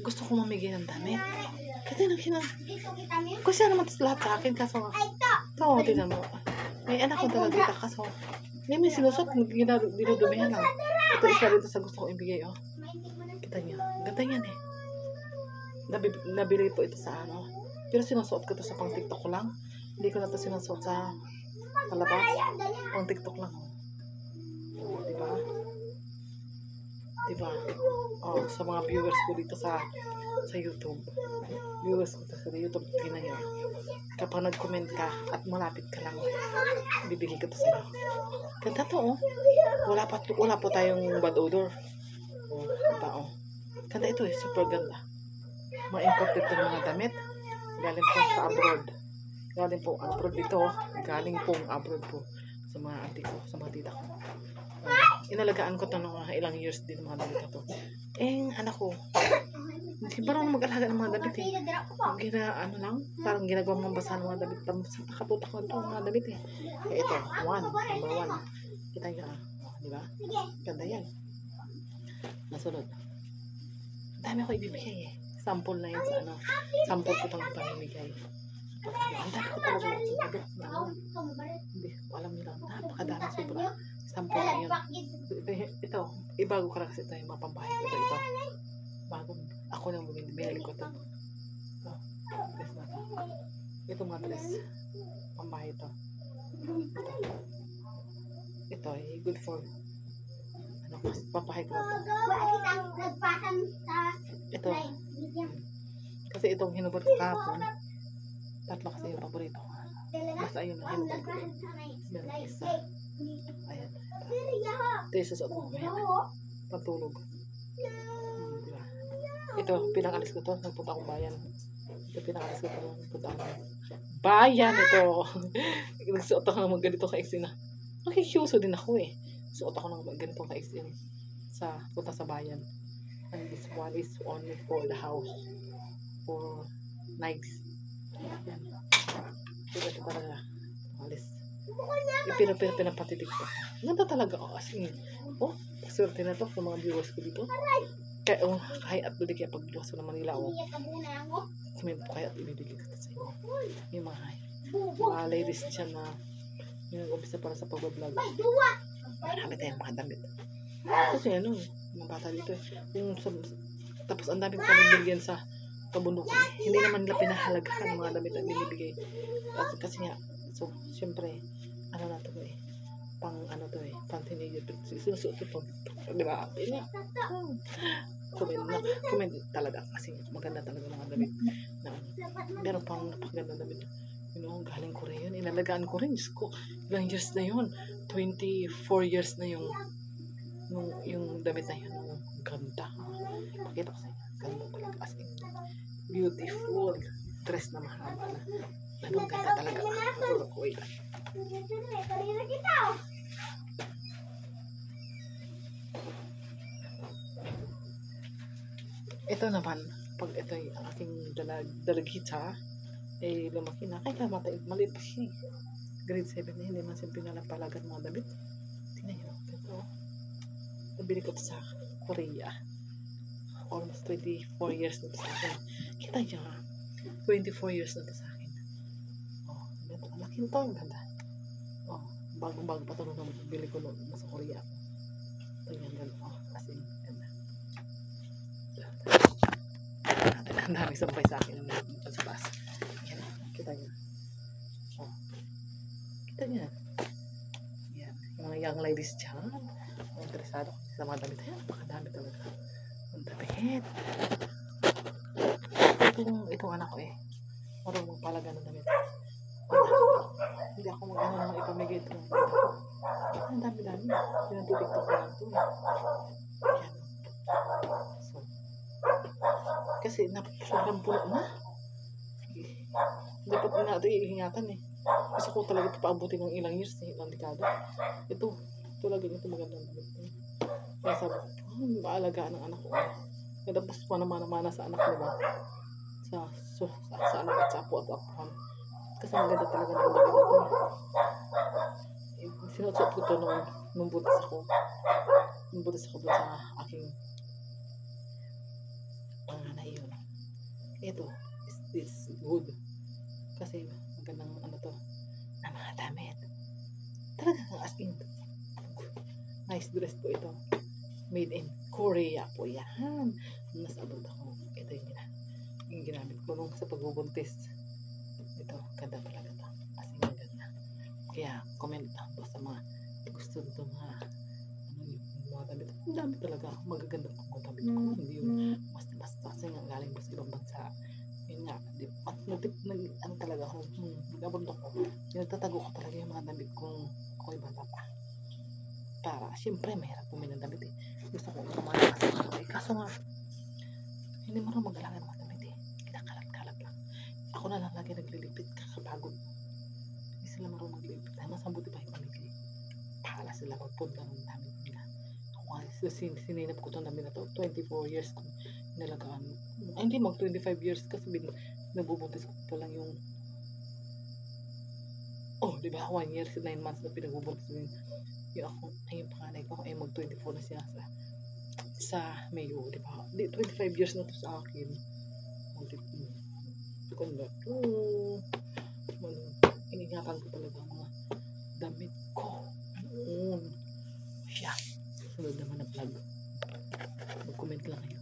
gusto ko mamigay ng damit. Kasi kasi naman ito lahat sa akin. Kaso, ito, tignan mo. May anak ko talaga dito. Kaso, may sinusot. Dinudumihan lang. Ito isa dito sa gusto ko ibigay. Oh. Kita niyo. Ganda yan eh. Nabili po ito sa ano. Pero sinusuot ko ito sa pang TikTok ko lang. Hindi ko na ito sinusuot sa labas. Pang TikTok lang. Oh, diba? Diba? Oh, sa mga viewers ko dito sa YouTube. Viewers ko sa YouTube, tingnan nyo. Kapag nag-comment ka at malapit ka lang, bibigay ko ito sa'yo. Ganda to, oh. Wala po tayong bad odor. Oh, diba, oh. Ganda ito eh, super ganda. Mga imported ito ng mga damit. Galing po sa abroad. Galing po abroad dito. Galing pong abroad po sa mga auntie ko, sa mga tita ko. Inalagaan ko ito ng mga ilang years din mga damit na to. Anak ko, hindi marunong mag-alaga ng mga damit eh. Ano lang, parang ginagawa mong basa ng mga damit. Nakatutak ko ito mga damit eh. Kaya ito, number 1. Kita nyo di ba? Ganda yan. Nasunod. Dami ako ibibigay eh. Sample na yan sa ano. Sample ko itong pamimigay. Ang dami ko talaga damit na ano. Hindi, alam nyo lang. Napakadami sobra. Sample na yun. Ito, ibago ko na kasi ito yung mapambahay ko. Ito. Bago ako nang binili ko ito. Dress na ito. Ito mga dress. Pambahay ito. Ito ay good for pampahay ko na ito. Ito. Kasi itong hinubad ko kahapon. Tatlo kasi yung paborito ko. Basta ayun ang hinubad ko. Meron isa. Ayan. Ito yung susuot mo. Pantulog. Diba? Ito, pinangalis ko to. Nagpunta akong bayan. Ito, pinangalis ko to. Nagpunta akong bayan. Ito. Nagsuot ako ng ganito ka-exi na. Nakikiuso din ako eh. Suot ako ng ganitong ka-exi sa punta sa bayan. And this one is only for the house. For nights. Yan. Ito talaga. Alis. Pinapatitig ko. Ganda talaga ako. As in, swerte na to sa mga viewers ko dito. Kaya, kahit at budi kaya pagbuwas ko ng Manila, kaya at ibibigay ko sa inyo. Yung mga ladies dyan na yung nag-umpisa para sa pag-vlog. Marami tayong mga damit. Kasi mga bata dito. Tapos ang daming pamibigyan sa kabundukan. Hindi naman nila pinahalagahan ng mga damit na binibigay. Kasi nga, so, syempre, na to eh. Pang teenager. Sinusuot ito. Diba? Comment talaga. Kasi maganda talaga mga damit. Meron pang napakaganda damit. Galing Korea yun. Inalagaan ko rin. Diyos ko, ilang years na yun. 24 years na yung damit na yun. Ganda. Pakita ko sa inyo. Ganda talaga. As in, beautiful dress na mahaba na. Anong ganda talaga. Wait. Ito naman, pag ito ay ang aking dalagita, lumaki na. Kaya maliit pa siya. Grade 7 na, hindi man siya pinalampalagan mga damit. Tingnan nyo. Ito. Nabili ko ito sa Korea. Almost 24 years na ito sa akin. Kita nyo ha. 24 years na ito sa akin. Ganda. Laki ito. Ang ganda. Bagong-bago pa ito nung nabili ko sa Korea. Ito yung ganda. As in, ganda. Ang dami sampay sa akin sa bus. Kita nyo. Kita nyo. Yan. Yung mga young ladies dyan. Interesado sa mga damit. Ayan, napakadami talaga. Ang damit. Itong anak ko eh. Marunong magpalaga ng damit. Hindi ako mag-ano naman ipamigay ito. Ang dami-dami. Pinatutik-tok ko lang ito eh. Yan. So, kasi sobrang puno na. Dapat na natin iingatan eh. Gusto ko talaga ito paabutin ng ilang years eh. Ilang dekada. Ito talaga ito magandang damit. Kaya sabi ko, maalagaan ng anak ko. Nadabas pa naman sa anak, diba? Sa anak at sa apo at apuhan. Kasi maganda talaga ng damit ito. Sinusuot ko ito nung buntis ako. Nung buntis ako doon sa aking panganay yun. Ito, is good. Kasi magandang ano to, na mga damit. Talagang as in, nice dress po ito. Made in Korea po yan. Nasa abroad ako. Ito yung ginamit ko nung sa pagbubuntis. Ito, ganda talaga to. As in, ganda. Kaya, comment lang po sa mga gusto nito mga mga damit. Ang dami talaga. Magaganda po mga damit ko. Hindi yung basta-basta. Kasi nga galing mo sa ibang bansa. Yun nga. Ano talaga ako. Nag-abroad ako. Nagtatago ko talaga yung mga damit kung ako'y bata pa. Para, syempre, mahirap bumili ng damit eh. Gusto ko umalakas sa mga damit. Kaso nga, hindi mo rin mag-alaga ng mga damit eh. Kinakalat-kalat lang. Ako na lang lagi naglilipit. Kakapagod. Hindi sila marunong maglilipit. Ay, mas mabuti pa yung pamigay. Pahala sila magpunta ng damit nila. Ako nga, sininap ko itong damit na to. 24 years kung nalagaan. Ay, hindi mag 25 years kasi nabubuntis ko pa lang yung di ba 1 year 9 months na pinagbubuntis ko yung ako, ay yung panganay ko ay mag 24 na siya sa Mayo, di ba? 25 years na to sa akin. Maganda to. Iningatan ko talaga ang mga damit ko. Siya. Sunod naman na vlog. Mag-comment lang kayo.